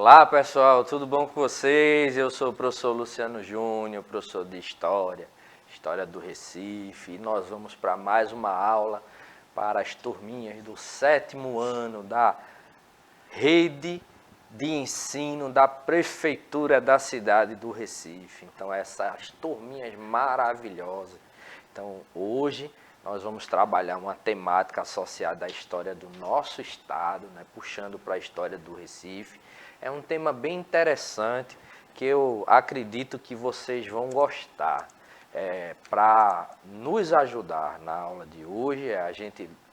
Olá pessoal, tudo bom com vocês? Eu sou o professor Luciano Júnior, professor de História do Recife, e nós vamos para mais uma aula para as turminhas do 7º ano da rede de ensino da Prefeitura da cidade do Recife. Então essas turminhas maravilhosas. Então hoje nós vamos trabalhar uma temática associada à história do nosso estado, né, puxando para a história do Recife. É um tema bem interessante que eu acredito que vocês vão gostar. Para nos ajudar na aula de hoje,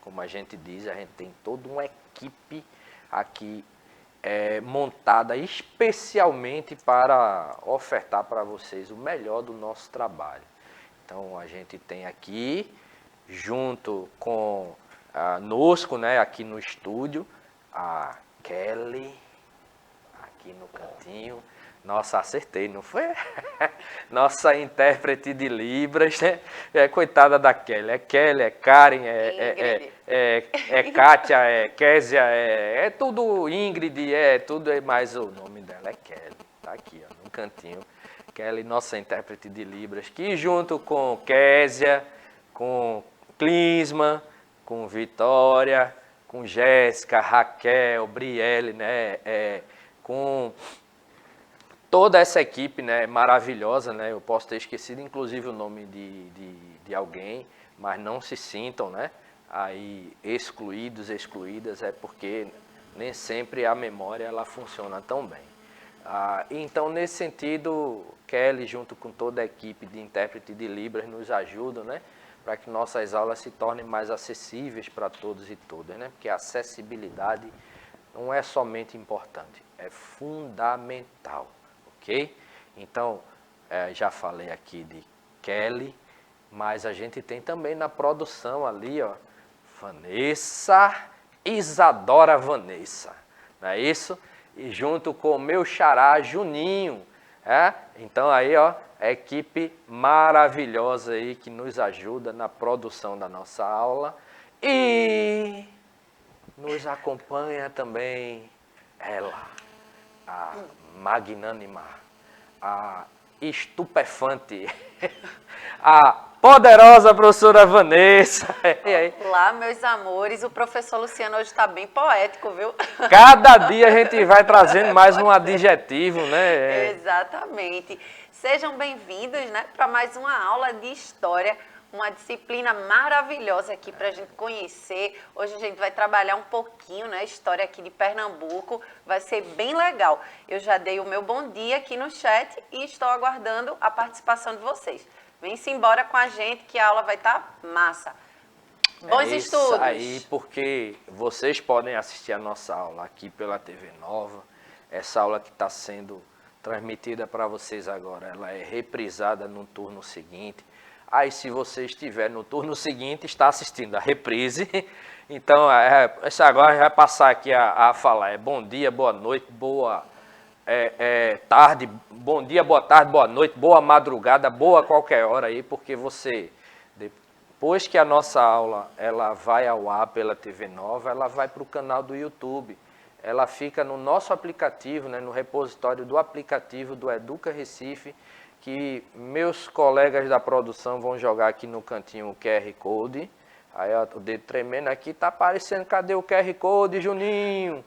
como a gente diz, a gente tem toda uma equipe aqui montada especialmente para ofertar para vocês o melhor do nosso trabalho. Então a gente tem aqui, junto com conosco, né, aqui no estúdio, a Kelly, aqui no cantinho. Nossa, acertei, não foi? Nossa intérprete de Libras, né? Coitada da Kelly. É Kelly, é Karen, é Kátia, é Késia, é tudo Ingrid, mas o nome dela é Kelly. Tá aqui, ó, no cantinho. Kelly, nossa intérprete de Libras, que junto com Késia, com Clisma, com Vitória, com Jéssica, Raquel, Brielle, né? Com toda essa equipe, né, maravilhosa, né? Eu posso ter esquecido inclusive o nome de alguém, mas não se sintam, né, aí excluídas, é porque nem sempre a memória ela funciona tão bem. Então, nesse sentido, Kelly, junto com toda a equipe de intérprete de Libras, nos ajudam, né, para que nossas aulas se tornem mais acessíveis para todos e todas, né? Porque a acessibilidade não é somente importante, é fundamental, ok? Então, já falei aqui de Kelly, mas a gente tem também na produção ali, ó, Isadora Vanessa, não é isso? E junto com o meu xará Juninho, Então aí, ó, a equipe maravilhosa aí que nos ajuda na produção da nossa aula e nos acompanha também ela, a magnânima, a estupefante, a poderosa professora Vanessa. Olá, meus amores, o professor Luciano hoje está bem poético, viu? Cada dia a gente vai trazendo mais um adjetivo, né? Exatamente. Sejam bem-vindos, né, para mais uma aula de História, uma disciplina maravilhosa aqui para a gente conhecer. Hoje a gente vai trabalhar um pouquinho, né, história aqui de Pernambuco, vai ser bem legal. Eu já dei o meu bom dia aqui no chat e estou aguardando a participação de vocês. Vem-se embora com a gente que a aula vai estar massa. Bons estudos! Isso aí, porque vocês podem assistir a nossa aula aqui pela TV Nova. Essa aula que está sendo transmitida para vocês agora, ela é reprisada no turno seguinte. Aí, se você estiver no turno seguinte, está assistindo a reprise. Então, agora vai passar aqui a falar. Bom dia, boa noite, boa tarde, bom dia, boa tarde, boa noite, boa madrugada, boa qualquer hora aí, porque depois que a nossa aula ela vai ao ar pela TV Nova, ela vai para o canal do YouTube. Ela fica no nosso aplicativo, né, no repositório do aplicativo do Educa Recife, que meus colegas da produção vão jogar aqui no cantinho o QR Code. Aí, ó, o dedo tremendo aqui, tá aparecendo, cadê o QR Code, Juninho?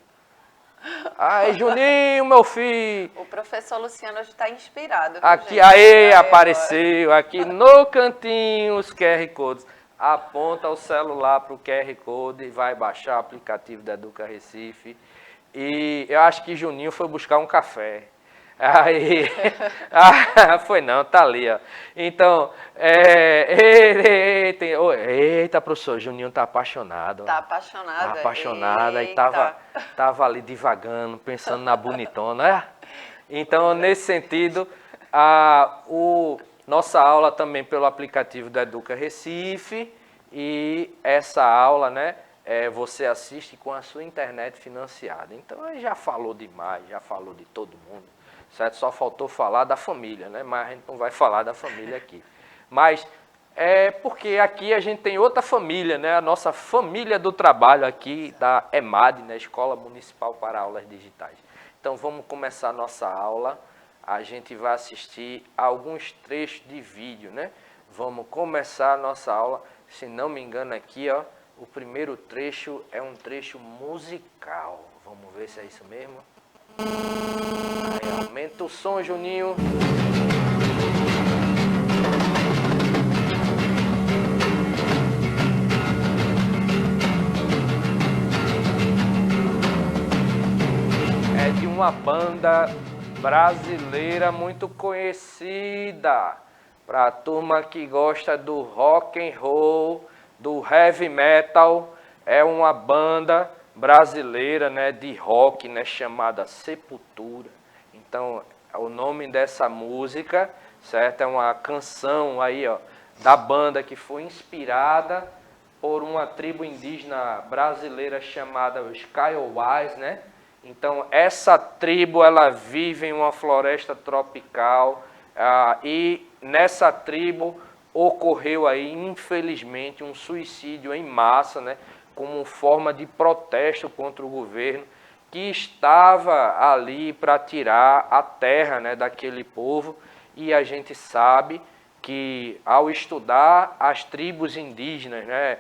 Aí, Juninho, meu filho! O professor Luciano hoje está inspirado. Aqui, aí, apareceu, aqui no cantinho os QR Codes. Aponta o celular para o QR Code e vai baixar o aplicativo da Educa Recife. E eu acho que Juninho foi buscar um café. Aí, foi não, tá ali, ó. Então, eita, professor, Juninho tá apaixonado. Tá apaixonado. Tá apaixonado, aí tava ali divagando, pensando na bonitona. Então, nesse sentido, nossa aula também pelo aplicativo da Educa Recife, e essa aula, né, você assiste com a sua internet financiada. Então, ele já falou demais, já falou de todo mundo. Certo? Só faltou falar da família, né? Mas a gente não vai falar da família aqui. Mas porque aqui a gente tem outra família, né? A nossa família do trabalho aqui da EMAD, né? Escola Municipal para Aulas Digitais. Então vamos começar a nossa aula. A gente vai assistir alguns trechos de vídeo, né? Vamos começar a nossa aula. Se não me engano aqui, ó, o primeiro trecho é um trecho musical. Vamos ver se é isso mesmo. Aí, aumenta o som, Juninho. É de uma banda brasileira muito conhecida. Para a turma que gosta do rock and roll, do heavy metal, é uma banda brasileira, né, de rock, né, chamada Sepultura. Então, o nome dessa música, certo? É uma canção aí, ó, da banda que foi inspirada por uma tribo indígena brasileira chamada os Kaiowás, né? Então, essa tribo, ela vive em uma floresta tropical, e nessa tribo ocorreu aí, infelizmente, um suicídio em massa, né, como forma de protesto contra o governo que estava ali para tirar a terra, né, daquele povo. E a gente sabe que, ao estudar as tribos indígenas, né,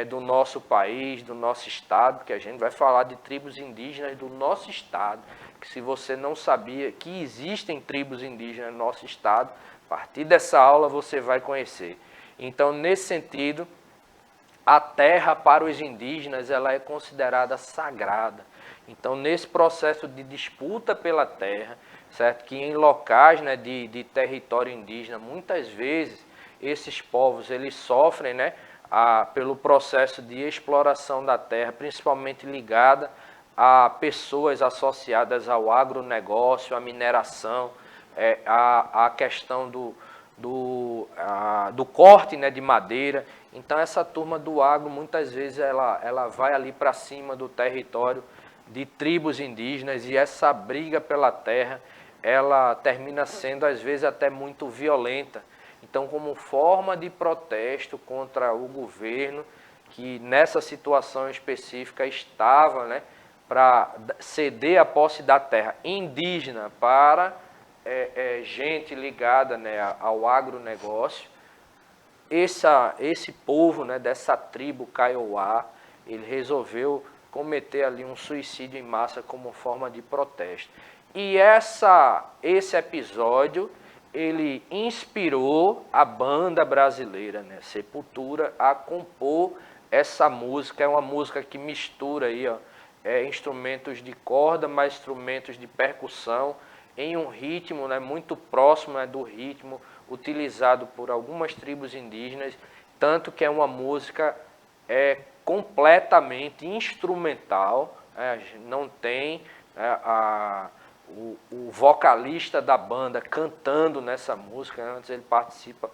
do nosso país, do nosso estado, que a gente vai falar de tribos indígenas do nosso estado, que se você não sabia que existem tribos indígenas no nosso estado, a partir dessa aula você vai conhecer. Então, nesse sentido, a terra para os indígenas, ela é considerada sagrada. Então, nesse processo de disputa pela terra, certo? Que em locais, né, de território indígena, muitas vezes esses povos eles sofrem, né, pelo processo de exploração da terra, principalmente ligada a pessoas associadas ao agronegócio, à mineração, a questão do corte, né, de madeira. Então essa turma do agro, muitas vezes, ela vai ali para cima do território de tribos indígenas, e essa briga pela terra, ela termina sendo, às vezes, até muito violenta. Então, como forma de protesto contra o governo, que nessa situação específica estava, né, para ceder a posse da terra indígena para gente ligada, né, ao agronegócio, esse povo, né, dessa tribo Kaiowá, ele resolveu cometer ali um suicídio em massa como forma de protesto. E esse episódio, ele inspirou a banda brasileira, né, Sepultura, a compor essa música. É uma música que mistura aí, ó, instrumentos de corda, mais instrumentos de percussão, em um ritmo, né, muito próximo, né, do ritmo utilizado por algumas tribos indígenas, tanto que é uma música completamente instrumental, não tem o vocalista da banda cantando nessa música. Antes ele participa,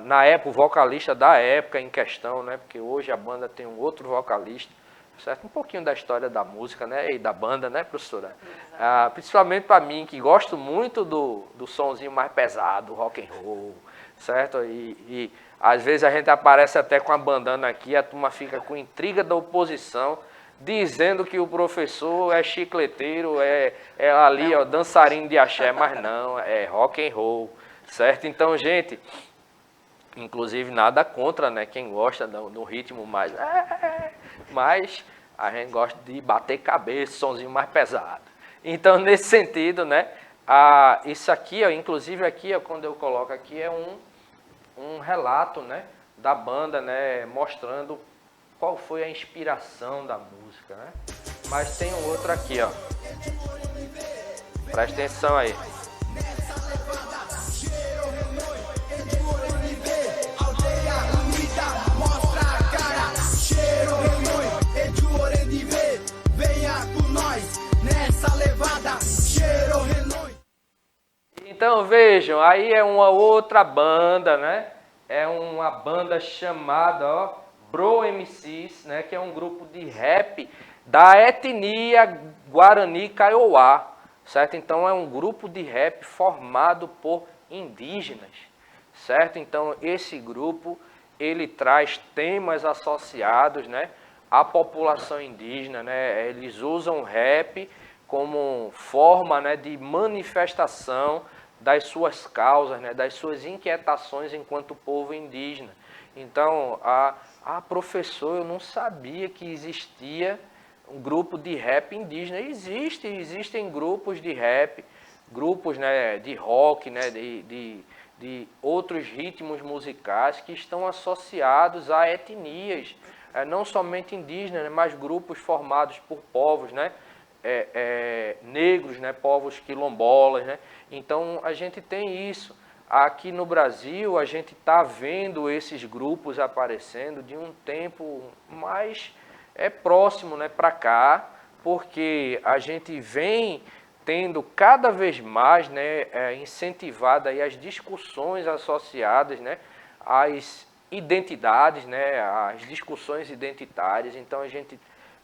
na época, o vocalista da época em questão, né, porque hoje a banda tem um outro vocalista, certo? Um pouquinho da história da música, né, e da banda, né, professora? Principalmente para mim, que gosto muito do sonzinho mais pesado, rock and roll, certo? E às vezes a gente aparece até com a bandana aqui, a turma fica com intriga da oposição, dizendo que o professor é chicleteiro, é ali, ó, dançarino de axé, mas não, é rock and roll, certo? Então, gente, inclusive nada contra, né, quem gosta do ritmo mais, mas a gente gosta de bater cabeça, sonzinho mais pesado. Então, nesse sentido, né, isso aqui, ó, inclusive aqui, ó, quando eu coloco aqui, é um relato, né, da banda, né, mostrando qual foi a inspiração da música, né? Mas tem um outro aqui, ó. Presta atenção aí. Então vejam, aí é uma outra banda, né? É uma banda chamada, ó, Bro MCs, né? Que é um grupo de rap da etnia Guarani Kaiowá, certo? Então é um grupo de rap formado por indígenas, certo? Então esse grupo, ele traz temas associados, né, à população indígena, né? Eles usam rap como forma, né, de manifestação das suas causas, né, das suas inquietações enquanto povo indígena. Então, professor, eu não sabia que existia um grupo de rap indígena. Existem grupos de rap, grupos, né, de rock, né, de outros ritmos musicais que estão associados a etnias, não somente indígenas, mas grupos formados por povos, né, negros, né, povos quilombolas, né? Então a gente tem isso. Aqui no Brasil a gente está vendo esses grupos aparecendo de um tempo mais próximo, né, para cá, porque a gente vem tendo cada vez mais, né, incentivado aí as discussões associadas, né, às identidades, né, às discussões identitárias. Então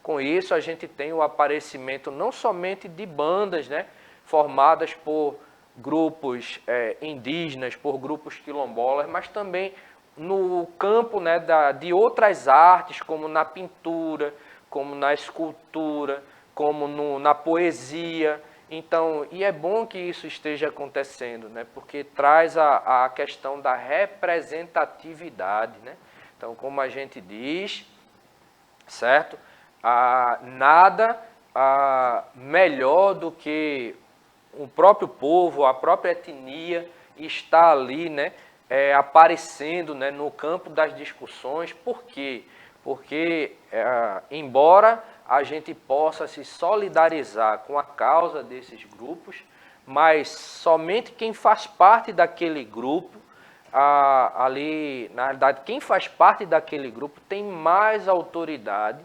com isso a gente tem o aparecimento não somente de bandas, né, formadas por grupos indígenas, por grupos quilombolas, mas também no campo, né, de outras artes, como na pintura, como na escultura, como na poesia. Então, e é bom que isso esteja acontecendo, né, porque traz a questão da representatividade, né? Então, como a gente diz, certo? Nada melhor do que o próprio povo, a própria etnia está ali, né, aparecendo, né, no campo das discussões. Por quê? Porque, embora a gente possa se solidarizar com a causa desses grupos, mas somente quem faz parte daquele grupo, ali, na realidade, quem faz parte daquele grupo tem mais autoridade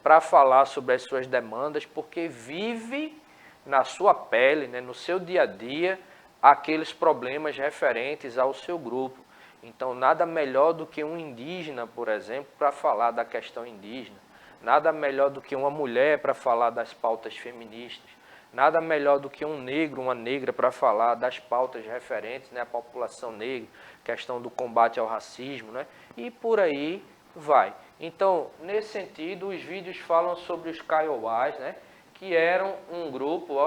para falar sobre as suas demandas, porque vive na sua pele, né, no seu dia a dia, aqueles problemas referentes ao seu grupo. Então, nada melhor do que um indígena, por exemplo, para falar da questão indígena. Nada melhor do que uma mulher para falar das pautas feministas. Nada melhor do que um negro, uma negra para falar das pautas referentes, né, à população negra, questão do combate ao racismo, né, e por aí vai. Então, nesse sentido, os vídeos falam sobre os Kaiowás, né, que eram um grupo,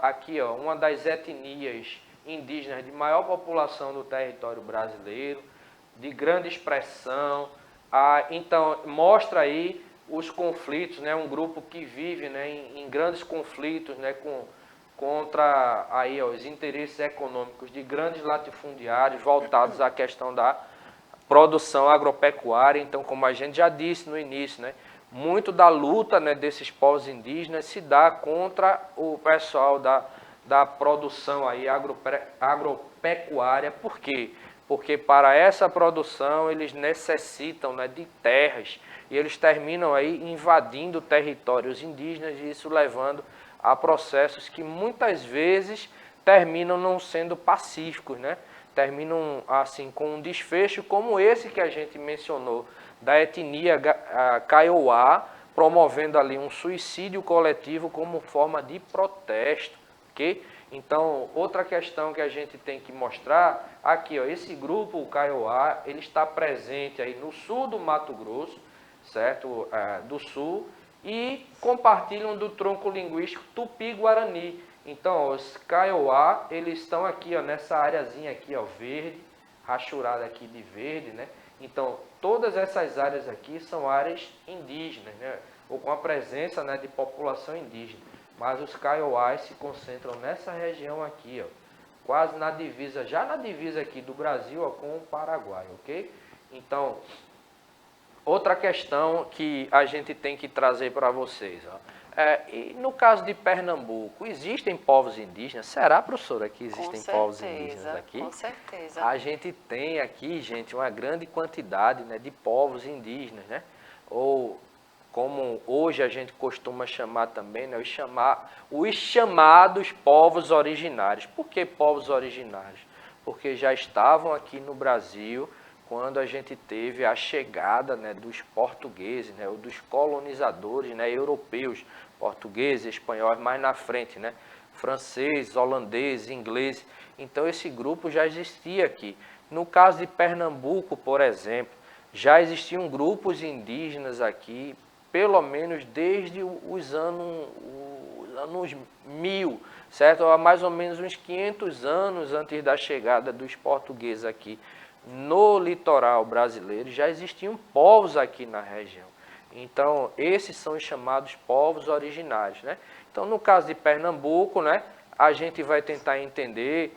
aqui, uma das etnias indígenas de maior população do território brasileiro, de grande expressão. Então, mostra aí os conflitos, né, um grupo que vive, né, em grandes conflitos, né, contra aí, os interesses econômicos de grandes latifundiários voltados à questão da produção agropecuária. Então, como a gente já disse no início, né, muito da luta, né, desses povos indígenas se dá contra o pessoal da produção aí agropecuária. Por quê? Porque para essa produção eles necessitam, né, de terras, e eles terminam aí invadindo territórios indígenas, e isso levando a processos que muitas vezes terminam não sendo pacíficos, né? Terminam assim com um desfecho como esse que a gente mencionou, da etnia Kaiowá, promovendo ali um suicídio coletivo como forma de protesto, ok? Então, outra questão que a gente tem que mostrar, aqui, esse grupo, o Kaiowá, ele está presente aí no sul do Mato Grosso, certo? Do sul, e compartilham do tronco linguístico Tupi-Guarani. Então, os Kaiowá, eles estão aqui, nessa areazinha aqui, verde, rachurada aqui de verde, né? Então, todas essas áreas aqui são áreas indígenas, né, ou com a presença, né, de população indígena. Mas os Kaiowás se concentram nessa região aqui, quase na divisa, já na divisa aqui do Brasil, com o Paraguai, ok? Então, outra questão que a gente tem que trazer para vocês, e no caso de Pernambuco, existem povos indígenas? Será, professora, que existem povos indígenas aqui? Com certeza. A gente tem aqui, gente, uma grande quantidade, né, de povos indígenas, né? Ou, como hoje a gente costuma chamar também, né, os chamados povos originários. Por que povos originários? Porque já estavam aqui no Brasil quando a gente teve a chegada, né, dos portugueses, né, ou dos colonizadores, né, europeus, portugueses, espanhóis, mais na frente, né, franceses, holandeses, ingleses. Então esse grupo já existia aqui. No caso de Pernambuco, por exemplo, já existiam grupos indígenas aqui, pelo menos desde os anos 1000, certo? Há mais ou menos uns 500 anos antes da chegada dos portugueses aqui no litoral brasileiro, já existiam povos aqui na região. Então, esses são os chamados povos originários, né? Então, no caso de Pernambuco, né, a gente vai tentar entender,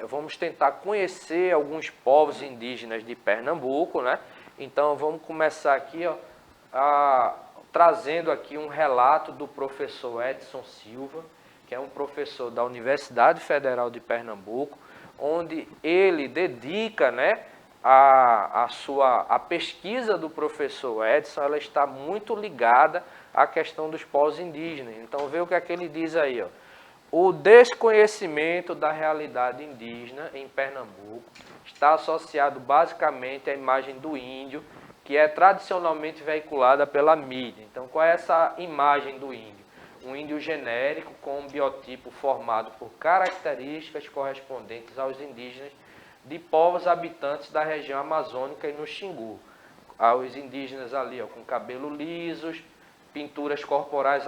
vamos tentar conhecer alguns povos indígenas de Pernambuco, né? Então, vamos começar aqui, ó, trazendo aqui um relato do professor Edson Silva, que é um professor da Universidade Federal de Pernambuco, onde ele dedica, né, a pesquisa do professor Edson, ela está muito ligada à questão dos povos indígenas. Então, vê o que é que ele diz aí, ó. O desconhecimento da realidade indígena em Pernambuco está associado basicamente à imagem do índio, que é tradicionalmente veiculada pela mídia. Então, qual é essa imagem do índio? Um índio genérico com um biotipo formado por características correspondentes aos indígenas de povos habitantes da região amazônica e no Xingu. Os indígenas ali, ó, com cabelo lisos, pinturas corporais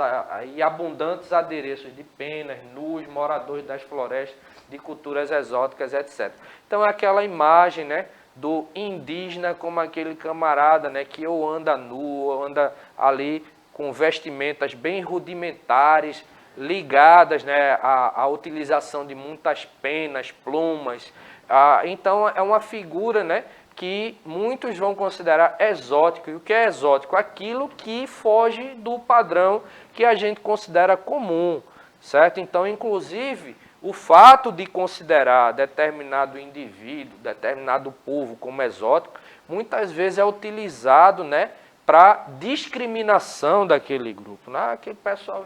e abundantes adereços de penas, nus, moradores das florestas, de culturas exóticas, etc. Então, é aquela imagem, né, do indígena como aquele camarada, né, que ou anda nu, ou anda ali com vestimentas bem rudimentares, ligadas, né, à utilização de muitas penas, plumas. Então, é uma figura, né, que muitos vão considerar exótico. E o que é exótico? Aquilo que foge do padrão que a gente considera comum, certo? Então, inclusive, o fato de considerar determinado indivíduo, determinado povo como exótico, muitas vezes é utilizado, né, para discriminação daquele grupo. Aquele pessoal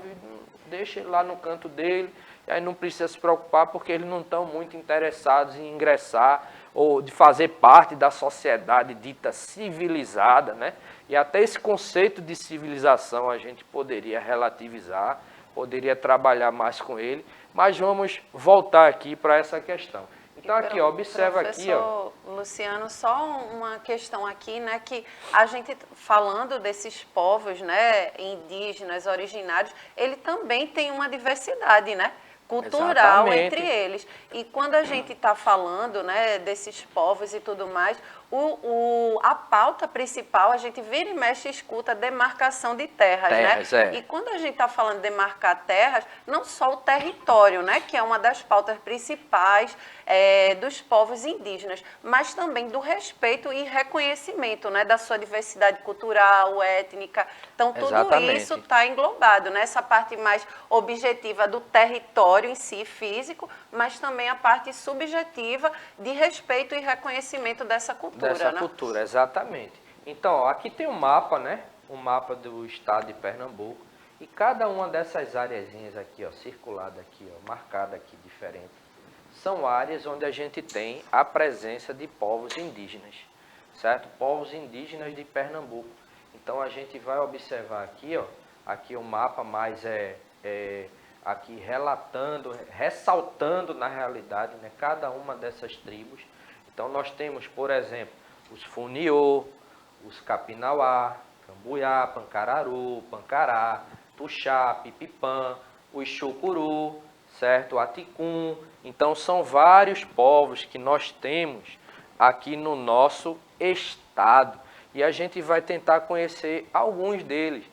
deixa ele lá no canto dele, e aí não precisa se preocupar porque eles não estão muito interessados em ingressar ou de fazer parte da sociedade dita civilizada, né? E até esse conceito de civilização a gente poderia relativizar, poderia trabalhar mais com ele, mas vamos voltar aqui para essa questão. Então aqui, ó, observa aqui, ó. Luciano, só uma questão aqui, né, que a gente falando desses povos, né, indígenas, originários, ele também tem uma diversidade, né, cultural. Exatamente. Entre eles. E quando a gente está falando, né, desses povos e tudo mais, a pauta principal, a gente vira e mexe e escuta demarcação de terras, né? E quando a gente está falando de demarcar terras, não só o território, né, que é uma das pautas principais dos povos indígenas, mas também do respeito e reconhecimento, né, da sua diversidade cultural, étnica. Então, tudo isso está englobado, né? Essa parte mais objetiva do território em si, físico, mas também a parte subjetiva de respeito e reconhecimento dessa cultura. Dessa cultura, exatamente. Então, ó, aqui tem um mapa, né? Um mapa do estado de Pernambuco. E cada uma dessas areazinhas aqui, ó, circulada aqui, ó, marcada aqui, diferente, são áreas onde a gente tem a presença de povos indígenas, certo? Povos indígenas de Pernambuco. Então, a gente vai observar aqui, ó, aqui o mapa mais aqui relatando, ressaltando na realidade, né, cada uma dessas tribos. Então, nós temos, por exemplo, os Funiô, os Capinauá, Cambuiá, Pancararu, Pancará, Tuxá, Pipipã, os Xucuru, certo? Aticum. Então, são vários povos que nós temos aqui no nosso estado. E a gente vai tentar conhecer alguns deles.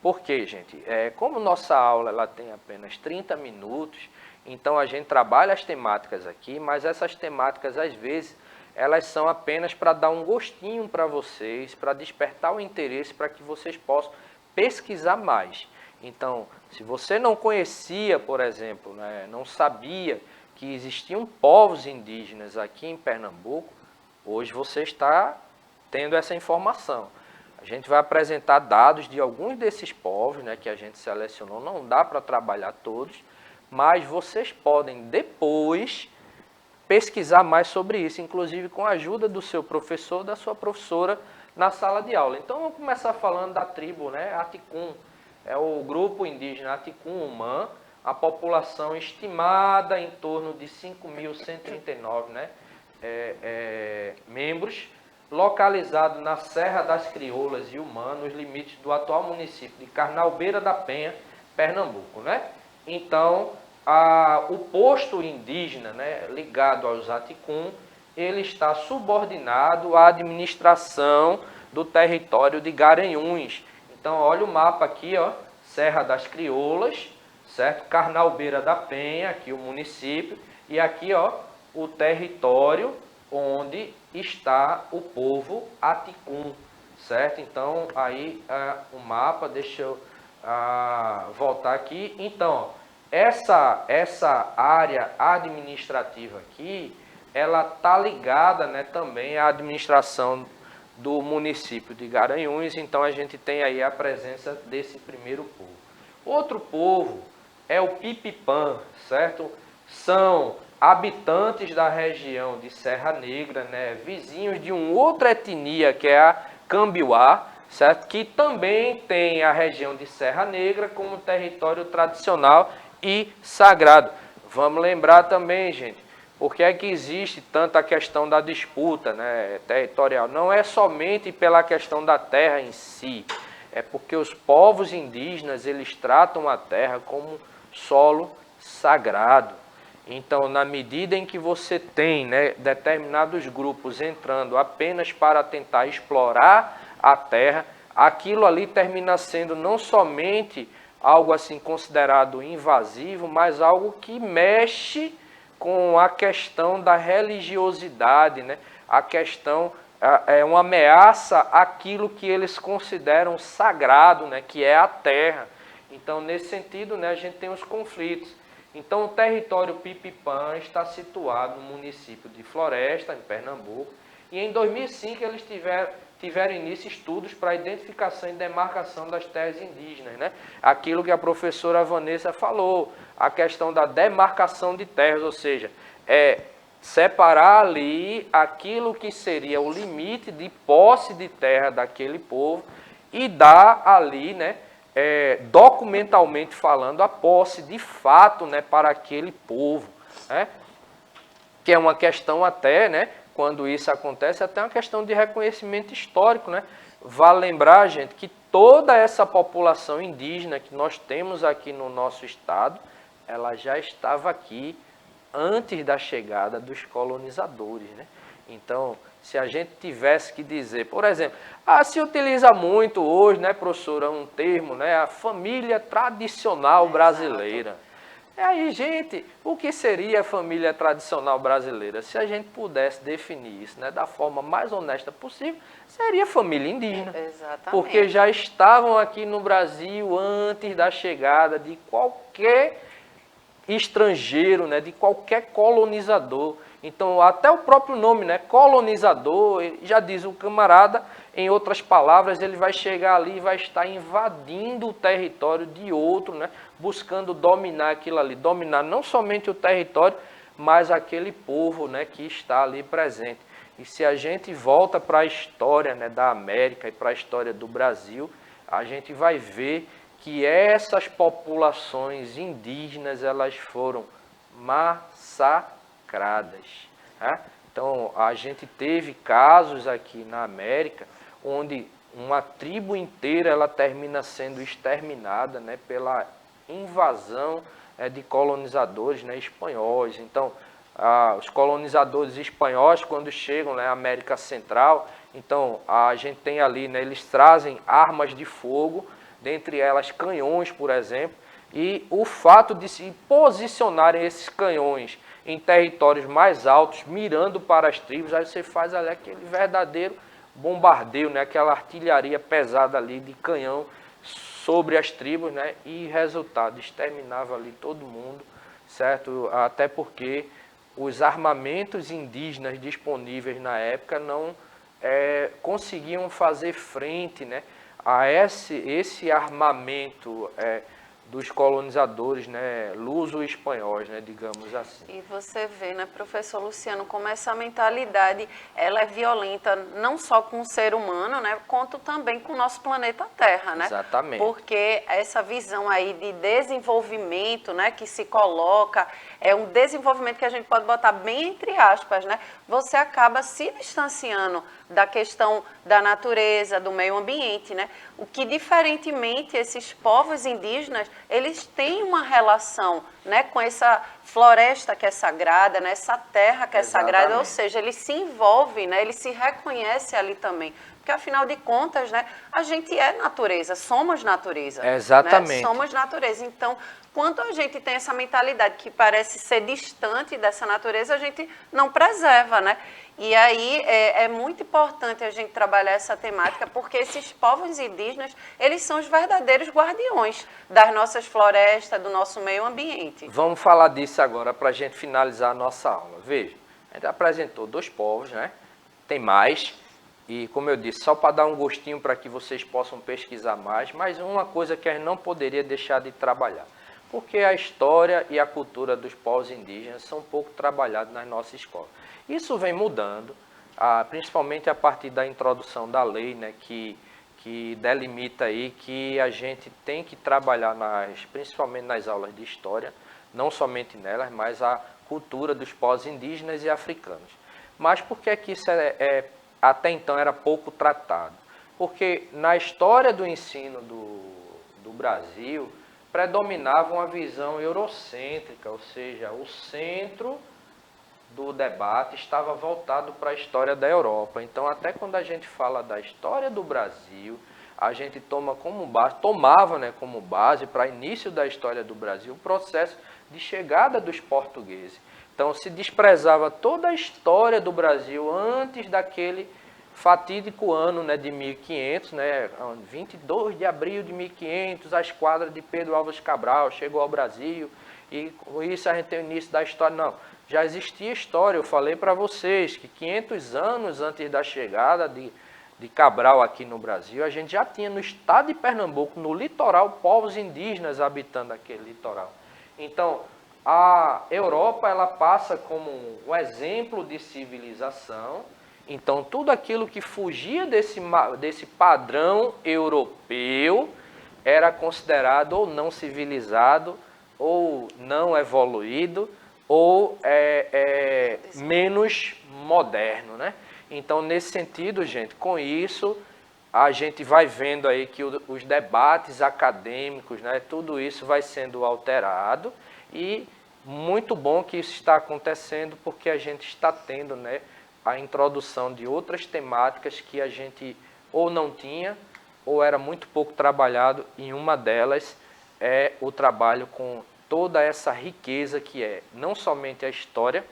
Por quê, gente? Como nossa aula ela tem apenas 30 minutos, então a gente trabalha as temáticas aqui, mas essas temáticas, às vezes, elas são apenas para dar um gostinho para vocês, para despertar o interesse, para que vocês possam pesquisar mais. Então, se você não conhecia, por exemplo, né, não sabia que existiam povos indígenas aqui em Pernambuco, hoje você está tendo essa informação. A gente vai apresentar dados de alguns desses povos, né, que a gente selecionou, não dá para trabalhar todos, mas vocês podem depois pesquisar mais sobre isso, inclusive com a ajuda do seu professor, da sua professora na sala de aula. Então, vamos começar falando da tribo, né, Aticum. É o grupo indígena Aticum-Umã, a população estimada em torno de 5.139, né, membros, localizado na Serra das Crioulas e Umã, nos limites do atual município de Carnalbeira da Penha, Pernambuco, né? Então, o posto indígena, né, ligado aos Aticum, ele está subordinado à administração do território de Garanhuns. Então, olha o mapa aqui, ó, Serra das Crioulas, certo? Carnalbeira da Penha, aqui o município, e aqui, ó, o território onde está o povo Aticum, certo? Então, aí o mapa, deixa eu voltar aqui. Então, essa área administrativa aqui, ela tá ligada, né, também à administração do município de Garanhuns. Então, a gente tem aí a presença desse primeiro povo. Outro povo é o Pipipã, certo? São habitantes da região de Serra Negra, né, vizinhos de uma outra etnia, que é a Cambiuá, certo? Que também tem a região de Serra Negra como território tradicional e sagrado. Vamos lembrar também, gente, porque é que existe tanta questão da disputa, né, territorial. Não é somente pela questão da terra em si, é porque os povos indígenas, eles tratam a terra como solo sagrado. Então, na medida em que você tem, né, determinados grupos entrando apenas para tentar explorar a terra, aquilo ali termina sendo não somente algo assim considerado invasivo, mas algo que mexe com a questão da religiosidade, né? A questão é uma ameaça àquilo que eles consideram sagrado, né? Que é a terra. Então, nesse sentido, né, a gente tem os conflitos. Então, o território Pipipã está situado no município de Floresta, em Pernambuco, e em 2005 eles tiveram início estudos para a identificação e demarcação das terras indígenas, né? Aquilo que a professora Vanessa falou, a questão da demarcação de terras, ou seja, separar ali aquilo que seria o limite de posse de terra daquele povo e dar ali, né, documentalmente falando, a posse de fato, né, para aquele povo, né? Que é uma questão até, né, quando isso acontece, até uma questão de reconhecimento histórico, né? Vale lembrar, gente, que toda essa população indígena que nós temos aqui no nosso estado, ela já estava aqui antes da chegada dos colonizadores, né? Então, se a gente tivesse que dizer, por exemplo, se utiliza muito hoje, né, professora, um termo, né, a família tradicional brasileira. E aí, gente, o que seria a família tradicional brasileira? Se a gente pudesse definir isso, né, da forma mais honesta possível, seria família indígena. Exatamente. Porque já estavam aqui no Brasil antes da chegada de qualquer estrangeiro, né, de qualquer colonizador. Então, até o próprio nome, né, colonizador, já diz o camarada, em outras palavras, ele vai chegar ali e vai estar invadindo o território de outro, né, buscando dominar aquilo ali, dominar não somente o território, mas aquele povo, né, que está ali presente. E se a gente volta para a história, né, da América e para a história do Brasil, a gente vai ver que essas populações indígenas, elas foram massacradas, né? Então, a gente teve casos aqui na América onde uma tribo inteira ela termina sendo exterminada, né, pela invasão de colonizadores, né, espanhóis. Então, os colonizadores espanhóis, quando chegam, né, à América Central, então a gente tem ali, né, eles trazem armas de fogo, dentre elas canhões, por exemplo, e o fato de se posicionarem esses canhões em territórios mais altos, mirando para as tribos, aí você faz ali aquele verdadeiro bombardeio, né, aquela artilharia pesada ali de canhão sobre as tribos, né, e resultado, exterminava ali todo mundo, certo? Até porque os armamentos indígenas disponíveis na época não conseguiam fazer frente, né, a esse armamento dos colonizadores, né, luso-espanhóis, né, digamos assim. E você vê, né, professor Luciano, como essa mentalidade ela é violenta não só com o ser humano, né, quanto também com o nosso planeta Terra, né? Exatamente. Porque essa visão aí de desenvolvimento, né, que se coloca, é um desenvolvimento que a gente pode botar bem entre aspas, né? Você acaba se distanciando da questão da natureza, do meio ambiente, né? o que diferentemente esses povos indígenas, eles têm uma relação, né, com essa floresta que é sagrada, né, essa terra que é sagrada, ou seja, ele se envolve, né, ele se reconhece ali também. Porque, afinal de contas, né, a gente é natureza, somos natureza. Exatamente. Né? Somos natureza. Então, quando a gente tem essa mentalidade que parece ser distante dessa natureza, a gente não preserva, né? E aí é muito importante a gente trabalhar essa temática, porque esses povos indígenas, eles são os verdadeiros guardiões das nossas florestas, do nosso meio ambiente. Vamos falar disso agora para a gente finalizar a nossa aula. Veja, a gente apresentou 2 povos, né? Tem mais. E, como eu disse, só para dar um gostinho para que vocês possam pesquisar mais, mas uma coisa que a gente não poderia deixar de trabalhar, porque a história e a cultura dos povos indígenas são pouco trabalhados nas nossas escolas. Isso vem mudando, principalmente a partir da introdução da lei, né, que delimita aí que a gente tem que trabalhar, principalmente nas aulas de história, não somente nelas, mas a cultura dos povos indígenas e africanos. Mas por que que isso até então era pouco tratado? Porque na história do ensino do Brasil, predominava uma visão eurocêntrica, ou seja, o centro do debate estava voltado para a história da Europa. Então, até quando a gente fala da história do Brasil, a gente tomava, né, como base para início da história do Brasil o processo de chegada dos portugueses. Então, se desprezava toda a história do Brasil antes daquele fatídico ano, né, de 1500, né, 22 de abril de 1500, a esquadra de Pedro Álvares Cabral chegou ao Brasil e com isso a gente tem o início da história. Não, já existia história, eu falei para vocês que 500 anos antes da chegada de Cabral aqui no Brasil, a gente já tinha no estado de Pernambuco, no litoral, povos indígenas habitando aquele litoral. Então, a Europa, ela passa como um exemplo de civilização. Então, tudo aquilo que fugia desse padrão europeu era considerado ou não civilizado, ou não evoluído, ou menos moderno, né? Então, nesse sentido, gente, com isso, a gente vai vendo aí que os debates acadêmicos, né, tudo isso vai sendo alterado e muito bom que isso está acontecendo porque a gente está tendo, né, a introdução de outras temáticas que a gente ou não tinha ou era muito pouco trabalhado, e uma delas é o trabalho com toda essa riqueza que é não somente a história,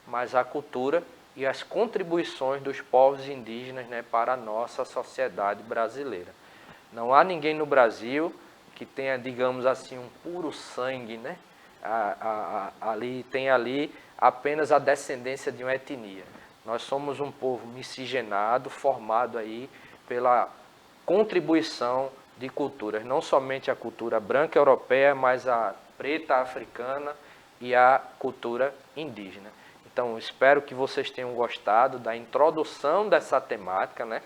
mas a cultura e as contribuições dos povos indígenas, né, para a nossa sociedade brasileira. Não há ninguém no Brasil que tenha, digamos assim, um puro sangue, né? Tem ali apenas a descendência de uma etnia. Nós somos um povo miscigenado, formado aí pela contribuição de culturas, não somente a cultura branca europeia, mas a preta africana e a cultura indígena. Então, espero que vocês tenham gostado da introdução dessa temática, né?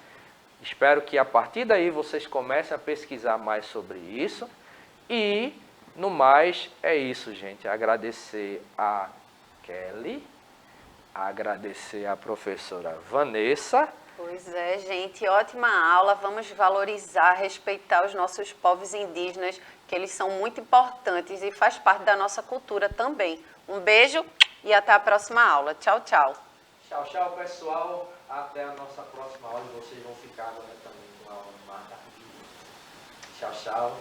Espero que a partir daí vocês comecem a pesquisar mais sobre isso. E, no mais, é isso, gente. Agradecer a Kelly, agradecer a professora Vanessa. Pois é, gente, ótima aula. Vamos valorizar, respeitar os nossos povos indígenas, que eles são muito importantes e faz parte da nossa cultura também. Um beijo e até a próxima aula. Tchau, tchau. Tchau, tchau, pessoal. Até a nossa próxima aula. Vocês vão ficar agora também com a aula de Marta. Tchau, tchau.